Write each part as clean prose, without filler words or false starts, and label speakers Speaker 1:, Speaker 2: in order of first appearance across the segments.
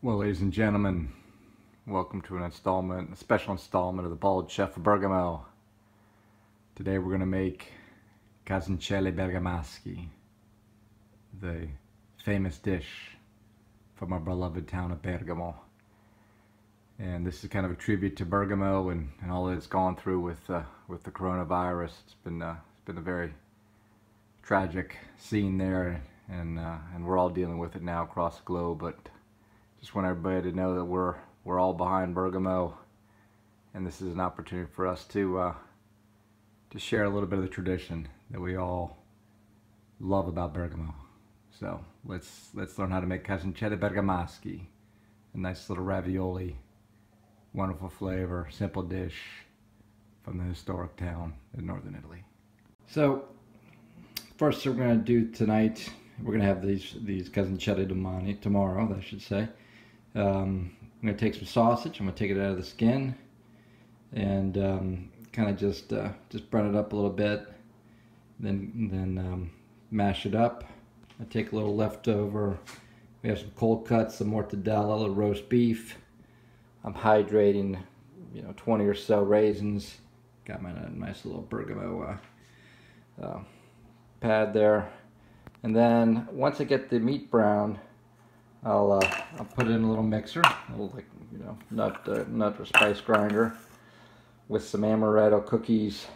Speaker 1: Well, ladies and gentlemen, welcome to a special installment of the Bald Chef of Bergamo. Today we're going to make Casoncelli bergamasca, the famous dish from our beloved town of Bergamo. And this is kind of a tribute to Bergamo and all that it's gone through with the coronavirus. It's been a very tragic scene there, and we're all dealing with it now across the globe. But just want everybody to know that we're all behind Bergamo, and this is an opportunity for us to share a little bit of the tradition that we all love about Bergamo. So let's learn how to make Casoncelli bergamasca, a nice little ravioli, wonderful flavor, simple dish from the historic town in northern Italy. So first thing we're going to do tonight, we're going to have these Casoncelli domani, tomorrow I should say. I'm going to take some sausage. I'm going to take it out of the skin and kind of just burn it up a little bit, then mash it up. I take a little leftover. We have some cold cuts, some mortadella, a little roast beef. I'm hydrating, 20 or so raisins. Got my nice little Bergamo pad there. And then once I get the meat brown, I'll put it in a little mixer, a little nut or spice grinder, with some amaretto cookies,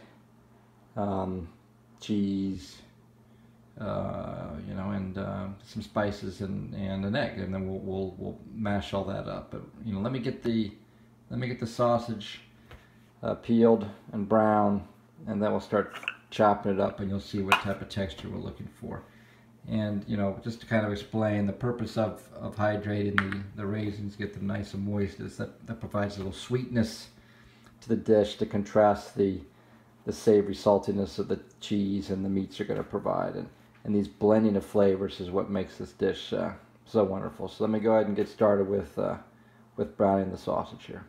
Speaker 1: cheese, and some spices and an egg, and then we'll mash all that up. But let me get the sausage peeled and brown, and then we'll start chopping it up, and you'll see what type of texture we're looking for. And just to kind of explain, the purpose of hydrating the raisins, get them nice and moist, is that provides a little sweetness to the dish to contrast the savory saltiness of the cheese and the meats are going to provide. And these blending of flavors is what makes this dish so wonderful. So let me go ahead and get started with browning the sausage here.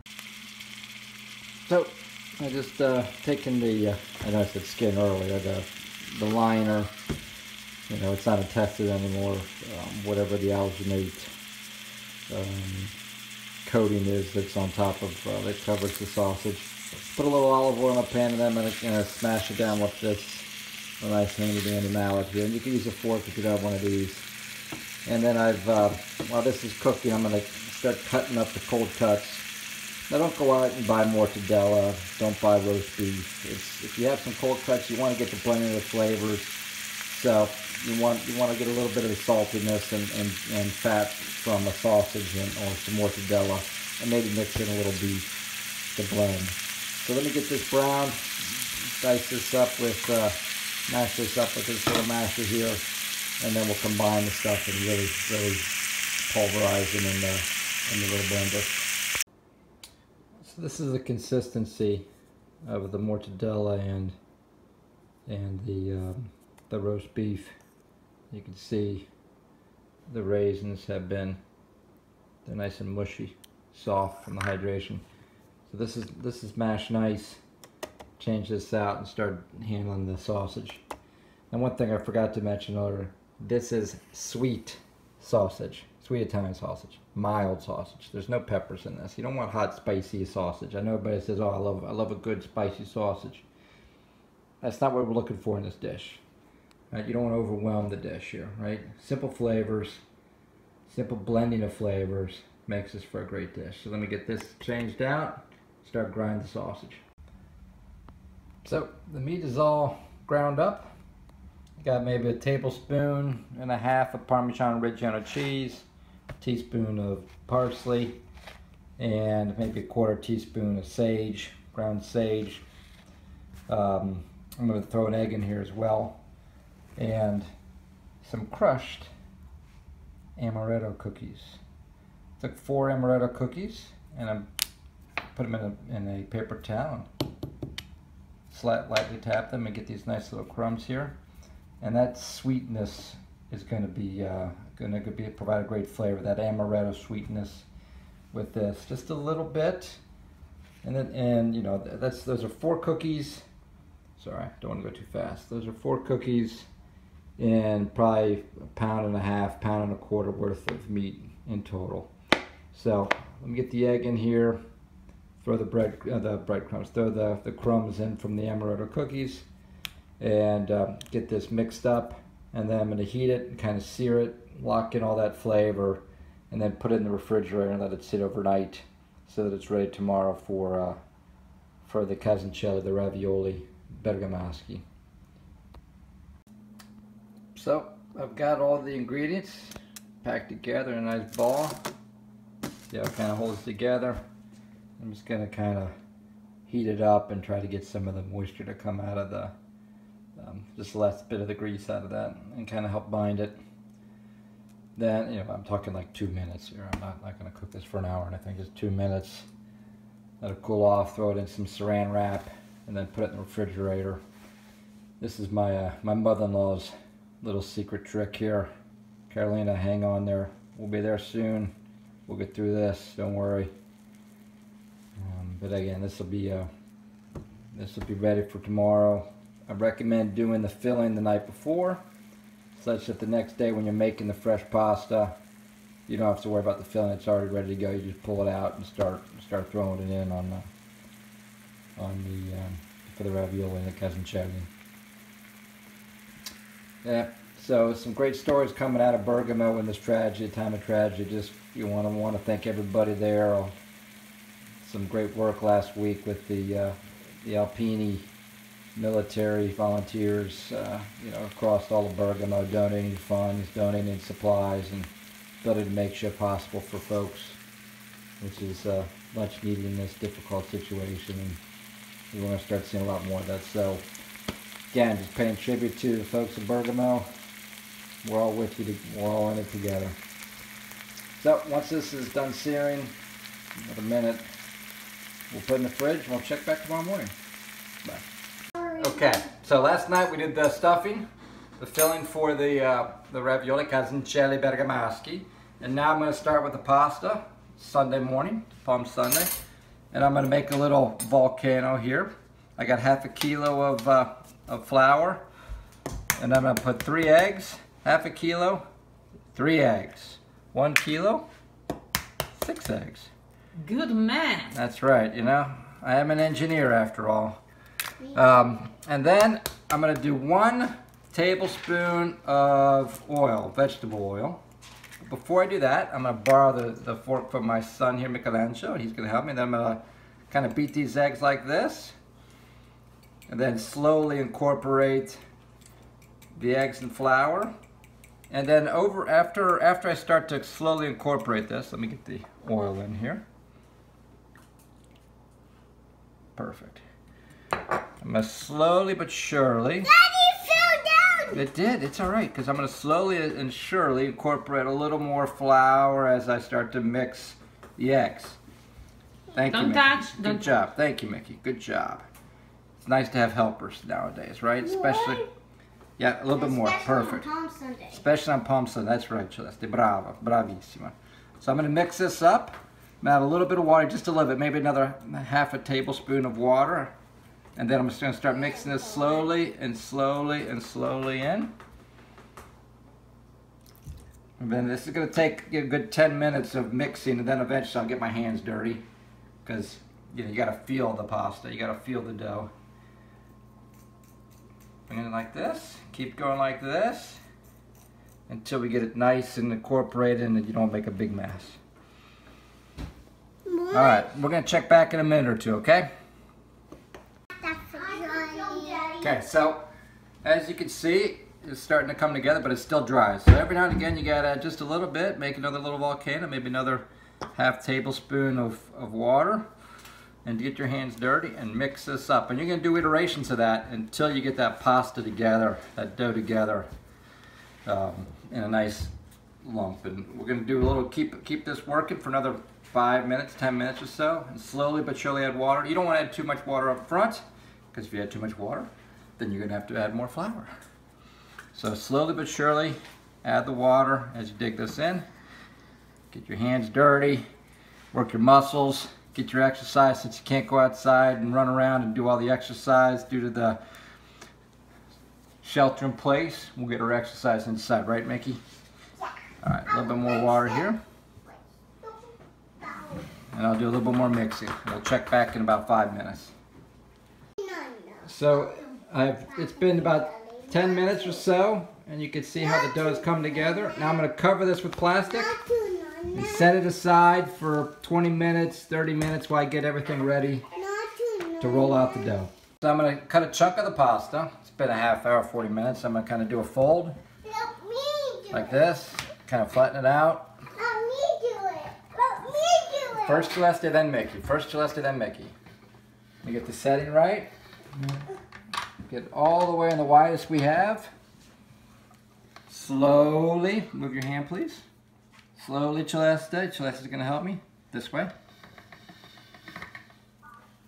Speaker 1: So I just taken the I know I said skin earlier, the liner. It's not attested anymore, whatever the alginate coating is that's on top of, that covers the sausage. Put a little olive oil in a pan, and then I'm going to smash it down with this nice handy-dandy mallet here. And you can use a fork if you don't have one of these. And then while this is cooking, I'm going to start cutting up the cold cuts. Now don't go out and buy mortadella, don't buy roast beef. If you have some cold cuts, you want to get the blending of the flavors. So you want to get a little bit of the saltiness and fat from a sausage or some mortadella, and maybe mix in a little beef to blend. So let me get this brown, dice this up with, mash this up with this little masher here, and then we'll combine the stuff and really pulverize them in the little blender. So this is the consistency of the mortadella and the roast beef. You can see the raisins they're nice and mushy, soft from the hydration. So this is mashed nice. Change this out and start handling the sausage. And one thing I forgot to mention earlier, this is sweet sausage, sweet Italian sausage, mild sausage. There's no peppers in this. You don't want hot, spicy sausage. I know everybody says, oh, I love a good spicy sausage. That's not what we're looking for in this dish. Right? You don't want to overwhelm the dish here, right? Simple flavors, simple blending of flavors makes this for a great dish. So let me get this changed out, start grinding the sausage. So the meat is all ground up. Got maybe a tablespoon and a half of Parmesan Reggiano cheese, a teaspoon of parsley, and maybe a quarter teaspoon of sage, ground sage. I'm going to throw an egg in here as well, and some crushed amaretto cookies. Took 4 amaretto cookies, and I put them in a paper towel and lightly tap them and get these nice little crumbs here. And that sweetness is going to provide a great flavor. That amaretto sweetness with this, just a little bit, and then those are 4 cookies. Sorry, don't want to go too fast. Those are 4 cookies and probably a pound and a half, pound and a quarter worth of meat in total. So let me get the egg in here, throw the breadcrumbs, throw the crumbs in from the amaretto cookies, and get this mixed up. And then I'm going to heat it and kind of sear it, lock in all that flavor, and then put it in the refrigerator and let it sit overnight so that it's ready tomorrow for the Casoncelli, the ravioli bergamasca. So I've got all the ingredients packed together in a nice ball. See how it kind of holds together. I'm just going to kind of heat it up and try to get some of the moisture to come out of the, just the last bit of the grease out of that, and kind of help bind it. Then, I'm talking like 2 minutes here. I'm not going to cook this for an hour, and I think just 2 minutes. Let it cool off, throw it in some saran wrap, and then put it in the refrigerator. This is my mother-in-law's little secret trick here. Carolina, hang on there. We'll be there soon. We'll get through this, don't worry. But again, this will be ready for tomorrow. I recommend doing the filling the night before, such that the next day when you're making the fresh pasta, you don't have to worry about the filling. It's already ready to go. You just pull it out and start throwing it in for the ravioli and the Casoncelli. Yeah. So some great stories coming out of Bergamo in this tragedy, time of tragedy. Just you want to thank everybody there. Some great work last week with the Alpini military volunteers, across all of Bergamo, donating funds, donating supplies, and building a makeshift hospital for folks, which is much needed in this difficult situation. And we want to start seeing a lot more of that. So again, just paying tribute to the folks of Bergamo. We're all with you. We're all in it together. So once this is done searing, another minute, we'll put it in the fridge and we'll check back tomorrow morning. Bye. Okay, so last night we did the stuffing, the filling for the ravioli Casoncelli bergamasca, and now I'm going to start with the pasta. Sunday morning, Palm Sunday, and I'm going to make a little volcano here. I got half a kilo of flour, and I'm going to put 3 eggs. Half a kilo, 3 eggs. 1 kilo, 6 eggs.
Speaker 2: Good man.
Speaker 1: That's right, I am an engineer after all. And then I'm going to do 1 tablespoon of oil, vegetable oil. Before I do that, I'm going to borrow the fork from my son here, Michelangelo, and he's going to help me. Then I'm going to kind of beat these eggs like this, and then slowly incorporate the eggs and flour. And then after I start to slowly incorporate this, let me get the oil in here. Perfect. I'm going to slowly but surely.
Speaker 2: Daddy fell down!
Speaker 1: It did. It's all right, because I'm going to slowly and surely incorporate a little more flour as I start to mix the eggs. Thank you, Mickey.
Speaker 2: Don't touch.
Speaker 1: Good job. Thank you, Mickey. Good job. It's nice to have helpers nowadays, right? Especially. Yeah, a little bit more. Perfect.
Speaker 2: On Palm Sunday.
Speaker 1: Especially on Palm Sunday. That's right, Celeste. Brava. Bravissima. So I'm going to mix this up. I'm going to add a little bit of water, just a little bit, maybe another half a tablespoon of water. And then I'm just going to start mixing this slowly and slowly and slowly in. And then this is going to take a good 10 minutes of mixing, and then eventually I'll get my hands dirty. Because, you got to feel the pasta. You got to feel the dough. Bring it like this, keep going like this, until we get it nice and incorporated and you don't make a big mess. All right, we're gonna check back in a minute or two, okay? Okay, so as you can see, it's starting to come together, but it's still dry. So every now and again you gotta add just a little bit, make another little volcano, maybe another half tablespoon of water. And to get your hands dirty and mix this up. And you're going to do iterations of that until you get that pasta together, that dough together in a nice lump. And we're going to do a little, keep this working for another 5 minutes, 10 minutes or so. And slowly but surely add water. You don't want to add too much water up front, because if you add too much water, then you're going to have to add more flour. So slowly but surely add the water as you dig this in. Get your hands dirty, work your muscles. Get your exercise, since you can't go outside and run around and do all the exercise due to the shelter in place. We'll get our exercise inside, right, Mickey? Yeah. All right, a little bit more water here. and I'll do a little bit more mixing. We'll check back in about 5 minutes. So it's been about 10 minutes or so, and you can see how the dough has come together. Now I'm going to cover this with plastic and set it aside for 20 minutes, 30 minutes while I get everything ready to roll out the dough. So I'm going to cut a chunk of the pasta. It's been a half hour, 40 minutes. I'm going to kind of do a fold like this, kind of flatten it out. First Celeste, then Mickey. First Celeste, then Mickey. We get the setting right. Get all the way in the widest we have. Slowly, move your hand please. Slowly, Celeste. Celeste is going to help me. This way.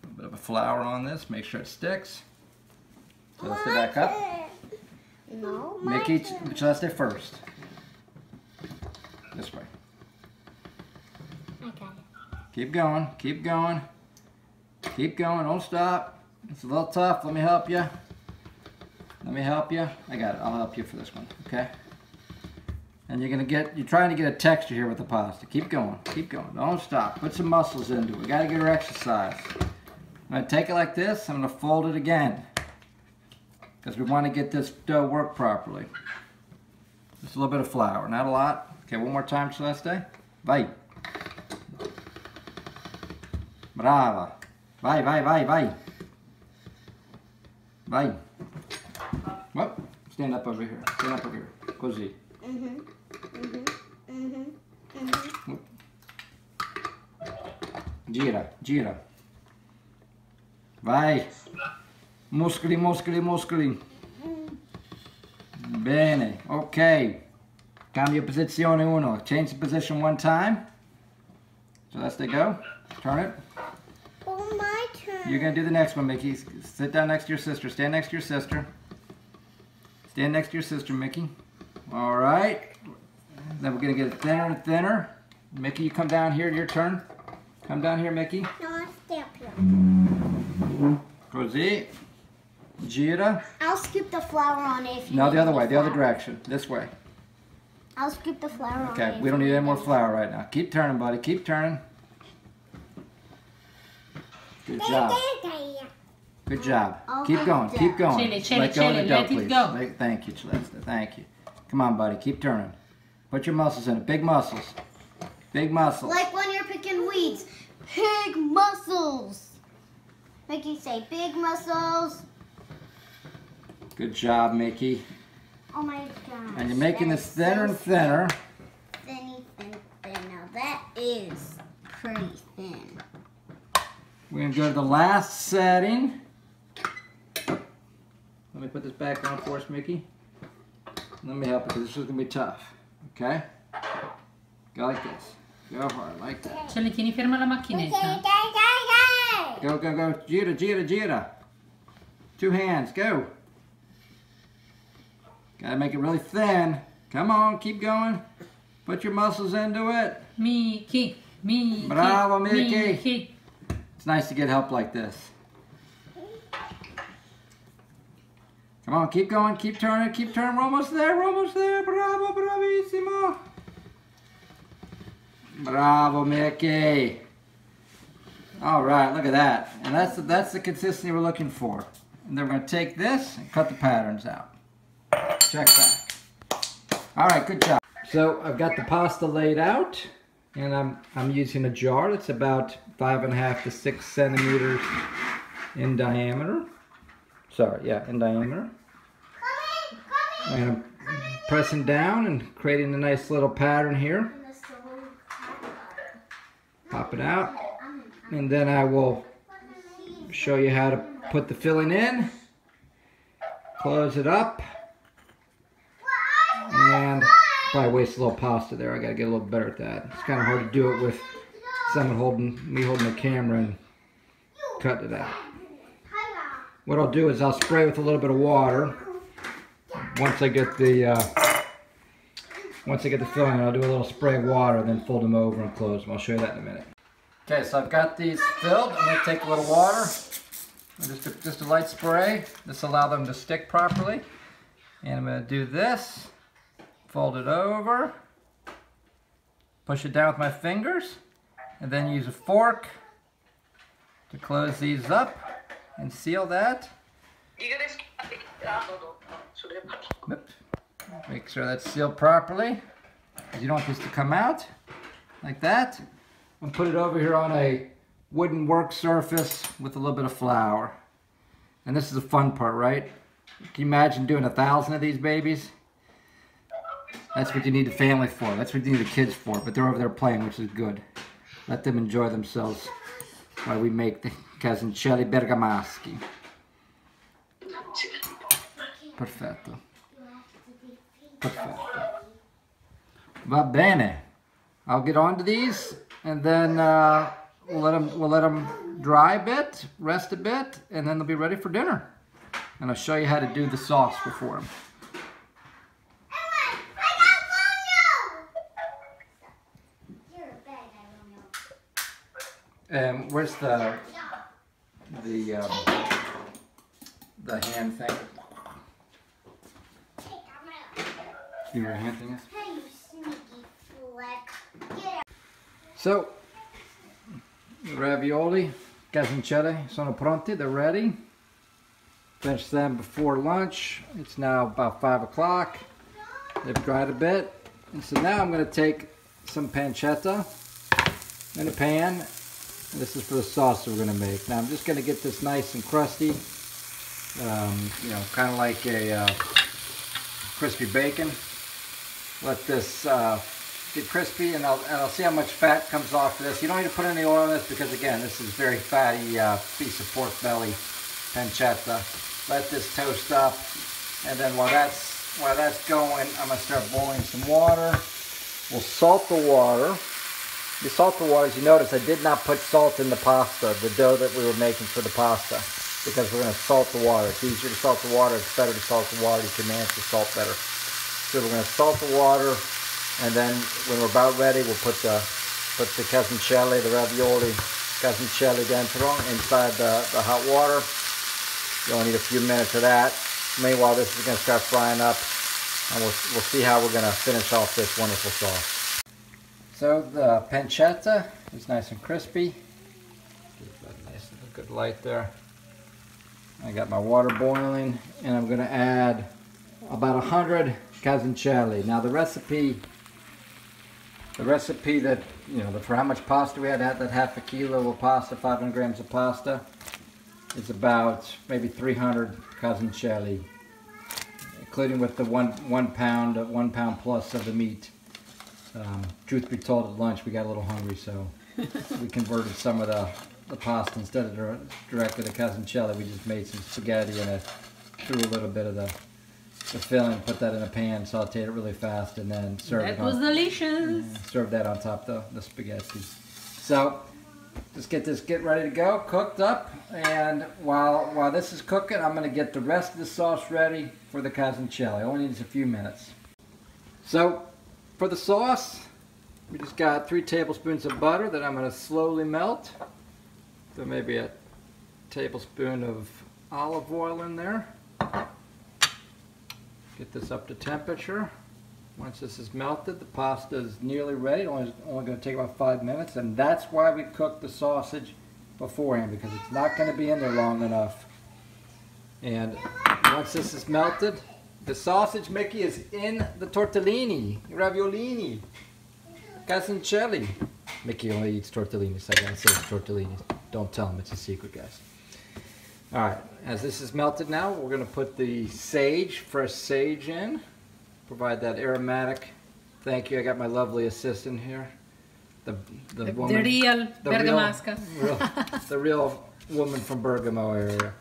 Speaker 1: A bit of a flour on this, make sure it sticks. Celeste back up.
Speaker 2: No,
Speaker 1: Mickey, Celeste first. This way.
Speaker 2: Okay.
Speaker 1: Keep going, keep going. Keep going, don't stop. It's a little tough, let me help you. Let me help you. I got it, I'll help you for this one, okay? And you're trying to get a texture here with the pasta. Keep going, don't stop. Put some muscles into it, we gotta get her exercise. I'm gonna take it like this, I'm gonna fold it again. Because we want to get this dough work properly. Just a little bit of flour, not a lot. Okay, one more time, Celeste. Vai. Brava. Vai, vai, vai, vai. Vai. Whoop. Stand up over here. Stand up over here. Così. Whoop. Gira, gira. Vai. Muscoli, muscoli, muscoli. Bene, ok. Cambio posizione uno. Change the position one time. So let's go. Turn it.
Speaker 2: Oh, my turn.
Speaker 1: You're going to do the next one, Mickey. Sit down next to your sister. Stand next to your sister. Stand next to your sister, Mickey. All right. Then we're going to get it thinner and thinner. Mickey, you come down here. Your turn. Come down here, Mickey.
Speaker 2: No, I'll stay up here.
Speaker 1: Così. Gira.
Speaker 2: I'll scoop the flour on it if you
Speaker 1: No,
Speaker 2: need
Speaker 1: the other way. The other
Speaker 2: flour.
Speaker 1: direction. This way.
Speaker 2: I'll scoop the flour on it.
Speaker 1: Okay,
Speaker 2: if
Speaker 1: we don't
Speaker 2: you
Speaker 1: need any more
Speaker 2: it.
Speaker 1: flour right now. Keep turning, buddy. Keep turning. Good job. Good job.
Speaker 2: Oh,
Speaker 1: Keep going.
Speaker 2: good
Speaker 1: Keep
Speaker 2: job.
Speaker 1: going.
Speaker 3: Chili,
Speaker 1: Let go of the
Speaker 3: chili,
Speaker 1: dough,
Speaker 3: let it
Speaker 1: please.
Speaker 3: go.
Speaker 1: Thank you, Celeste. Thank you. Come on, buddy. Keep turning. Put your muscles in it. Big muscles. Big muscles.
Speaker 2: Like when you're picking weeds. Big muscles. Make you say big muscles.
Speaker 1: Good job, Mickey.
Speaker 2: Oh my gosh.
Speaker 1: And you're making
Speaker 2: that
Speaker 1: this
Speaker 2: is
Speaker 1: thinner
Speaker 2: so
Speaker 1: and thinner.
Speaker 2: Thin. Now that is pretty thin.
Speaker 1: We're going to go to the last setting. Let me put this back on for us, Mickey. Let me help you because this is going to be tough. Okay? Go like this. Go hard, like that.
Speaker 3: Cioè, tieni ferma la macchinetta.
Speaker 1: Go, go, go. Gira, gira, gira. 2 hands. Go. Gotta make it really thin. Come on, keep going. Put your muscles into it.
Speaker 3: Mickey.
Speaker 1: Bravo, Mickey. It's nice to get help like this. Come on, keep going, keep turning, keep turning. We're almost there, we're almost there. Bravo, bravissimo. Bravo, Mickey. All right, look at that. And that's the consistency we're looking for. And then we're going to take this and cut the patterns out. Check back. All right, good job. So I've got the pasta laid out, and I'm using a jar that's about 5.5 to 6 centimeters in diameter. Sorry, yeah, in diameter. And I'm pressing down and creating a nice little pattern here. Pop it out, and then I will show you how to put the filling in. Close it up. And probably waste a little pasta there. I gotta get a little better at that. It's kind of hard to do it with someone holding the camera and cutting it out. What I'll do is I'll spray with a little bit of water. Once I get the filling, I'll do a little spray of water, then fold them over and close them. I'll show you that in a minute. Okay, so I've got these filled. I'm gonna take a little water, just a light spray. This will allow them to stick properly. And I'm gonna do this. Fold it over, push it down with my fingers, And then use a fork to close these up and seal that. Oops. Make sure that's sealed properly, because you don't want this to come out like that. And put it over here on a wooden work surface with a little bit of flour. And this is the fun part, right? Can you imagine doing 1,000 of these babies? That's what you need the family for. That's what you need the kids for. But they're over there playing, which is good. Let them enjoy themselves while we make the Casoncelli bergamaschi. Perfetto. Perfetto. Va bene. I'll get on to these, and then we'll let them dry a bit, rest a bit, and then they'll be ready for dinner. And I'll show you how to do the sauce before them. And where's the hand thing? You know where the hand thing is? So, the ravioli, Casoncelli, sono pronti, they're ready. Finished them before lunch. It's now about 5 o'clock. They've dried a bit. And so now I'm going to take some pancetta in a pan. And this is for the sauce that we're going to make. Now I'm just going to get this nice and crusty. You know, kind of like a crispy bacon. Let this get crispy, and I'll see how much fat comes off of this. You don't need to put any oil in this because, again, this is very fatty piece of pork belly pancetta. Let this toast up, and then while that's going, I'm going to start boiling some water. We'll salt the water. The salt the water, as you notice, I did not put salt in the pasta, the dough that we were making for the pasta, because we're going to salt the water. It's easier to salt the water. It's better to salt the water. You can manage the salt better. So we're going to salt the water, and then when we're about ready, we'll put the Casoncelli, the ravioli Casoncelli dentro inside the hot water. You only need a few minutes of that. Meanwhile, this is going to start frying up, and we'll see how we're going to finish off this wonderful sauce. So the pancetta is nice and crispy. Give that nice and good light there. I got my water boiling, and I'm going to add about 100 Casoncelli. Now the recipe that, you know, for how much pasta we had, that half a kilo of pasta, 500 grams of pasta, is about maybe 300 Casoncelli, including with the one pound plus of the meat. Truth be told, at lunch we got a little hungry, so we converted some of the pasta. Instead of directly to Casoncelli, we just made some spaghetti and threw a little bit of the filling, put that in a pan, sauteed it really fast, and then served it.
Speaker 3: That was delicious.
Speaker 1: Served that on top of the spaghetti. So just get ready to go, cooked up, and while this is cooking, I'm going to get the rest of the sauce ready for the Casoncelli. Only needs a few minutes. So for the sauce, we just got 3 tablespoons of butter that I'm going to slowly melt. So maybe a tablespoon of olive oil in there. Get this up to temperature. Once this is melted, the pasta is nearly ready. Only going to take about 5 minutes, and that's why we cook the sausage beforehand, because it's not going to be in there long enough. And once this is melted, the sausage, Mickey, is in the tortellini, raviolini, Casoncelli. Mickey only eats tortellini, so I gotta say tortellini. Don't tell him, it's a secret, guys. Alright, as this is melted now, we're going to put the fresh sage in. Provide that aromatic. Thank you, I got my lovely assistant here. The woman,
Speaker 3: real bergamasca.
Speaker 1: The real woman from Bergamo area.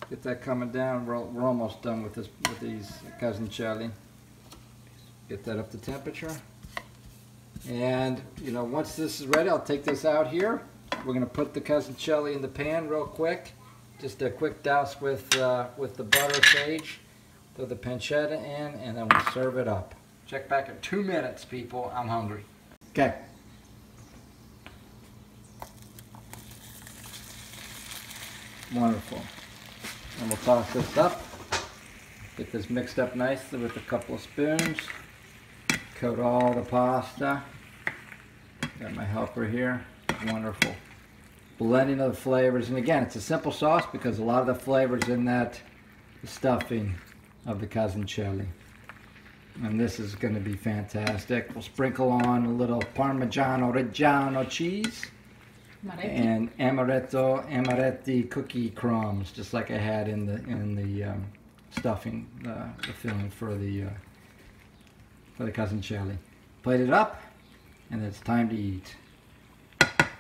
Speaker 1: Get that coming down. We're almost done with these Casoncelli. Get that up to temperature. And, you know, once this is ready, I'll take this out here. We're going to put the Casoncelli in the pan real quick. Just a quick douse with the butter sage. Throw the pancetta in, and then we'll serve it up. Check back in 2 minutes, people. I'm hungry. Okay. Wonderful. And we'll toss this up. Get this mixed up nicely with a couple of spoons. Coat all the pasta. Got my helper here. wonderful. Blending of the flavors. And again, it's a simple sauce because a lot of the flavors in that stuffing of the Casoncelli. And this is going to be fantastic. We'll sprinkle on a little Parmigiano Reggiano cheese. And amaretti cookie crumbs, just like I had in the stuffing, the filling for the Casoncelli. Plate it up, and it's time to eat.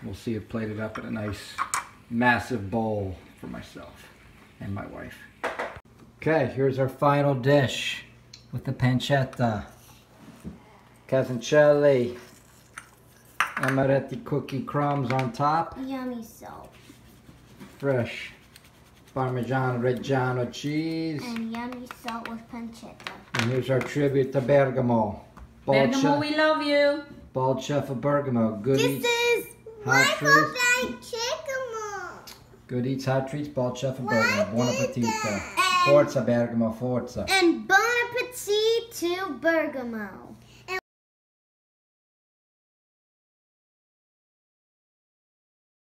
Speaker 1: We'll see it plated up in a nice, massive bowl for myself and my wife. Okay, here's our final dish with the pancetta, Casoncelli, amaretti cookie crumbs on top.
Speaker 2: Yummy salt.
Speaker 1: Fresh Parmigiano Reggiano cheese.
Speaker 2: And yummy salt with pancetta.
Speaker 1: And here's our tribute to Bergamo.
Speaker 3: Bergamo, we love you.
Speaker 1: Bald Chef of Bergamo. Good
Speaker 2: This
Speaker 1: eats,
Speaker 2: is
Speaker 1: hot treats.
Speaker 2: Bergamo.
Speaker 1: Good eats, hot treats. Bald Chef of Bergamo. Buon appetito. Forza Bergamo, forza.
Speaker 2: And bon appetit to Bergamo.